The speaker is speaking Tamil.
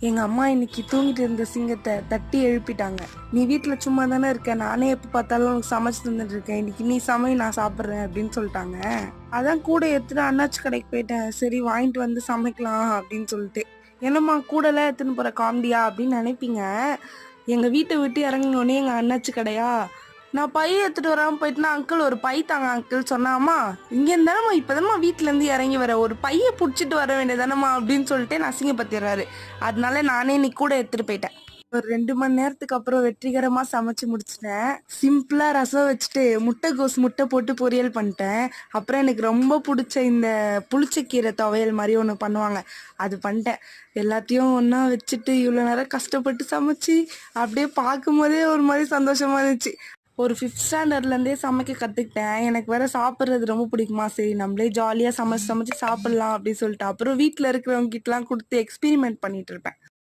எங்க அம்மா இன்னைக்கு தூங்கிட்டு இருந்த சிங்கத்தை தட்டி எழுப்பிட்டாங்க. நீ வீட்டுல சும்மா தானே இருக்க, நானே எப்ப பார்த்தாலும் உனக்கு சமைச்சு தந்துட்டு இருக்கேன், இன்னைக்கு நீ சமை நான் சாப்பிட்றேன் அப்படின்னு சொல்லிட்டாங்க. அதான் கூட எடுத்துட்டு அண்ணாச்சி கடைக்கு போயிட்டேன். சரி வாங்கிட்டு வந்து சமைக்கலாம் அப்படின்னு சொல்லிட்டு. என்னம்மா கூடலாம் எடுத்துன்னு போற காமெடியா அப்படின்னு நினைப்பீங்க. எங்க வீட்டை விட்டு இறங்கினோடனே எங்க அண்ணாச்சி கடையா, நான் பை எடுத்துட்டு வராம போயிட்டுனா அங்கிள் ஒரு பை தாங்க அங்கிள் சொன்னாமா, இங்க இருந்தானம்மா இப்பதானம்மா வீட்டுல இருந்து இறங்கி வர, ஒரு பைய புடிச்சிட்டு வர வேண்டியதானம்மா அப்படின்னு சொல்லிட்டு அசிங்கப்படுத்திடுறாரு. அதனால நானே நீ கூட எடுத்துட்டு போயிட்டேன். ஒரு 2 மணி நேரத்துக்கு அப்புறம் வெற்றிகரமா சமைச்சு முடிச்சிட்டேன். சிம்பிளா ரசம் வச்சுட்டு முட்டை போட்டு பொரியல் பண்ணிட்டேன். அப்புறம் எனக்கு ரொம்ப பிடிச்ச இந்த புளிச்சக்கீரை துவையல் மாதிரி ஒன்று பண்ணுவாங்க, அது பண்ணிட்டேன். எல்லாத்தையும் ஒன்றா வச்சுட்டு இவ்வளோ நேரம் கஷ்டப்பட்டு சமைச்சு அப்படியே பார்க்கும் போதே ஒரு மாதிரி சந்தோஷமா இருந்துச்சு. ஒரு 5th ஸ்டாண்டர்ட்லேருந்தே சமைக்க கற்றுக்கிட்டேன். எனக்கு வேற சாப்பிட்றது ரொம்ப பிடிக்குமா, சரி நம்மளே ஜாலியாக சமைச்சு சமைச்சு சாப்பிட்லாம் அப்படின்னு சொல்லிட்டு அப்புறம் வீட்டில் இருக்கிறவங்க கிட்டலாம் கொடுத்து எக்ஸ்பெரிமெண்ட் பண்ணிட்டு இருப்பேன்.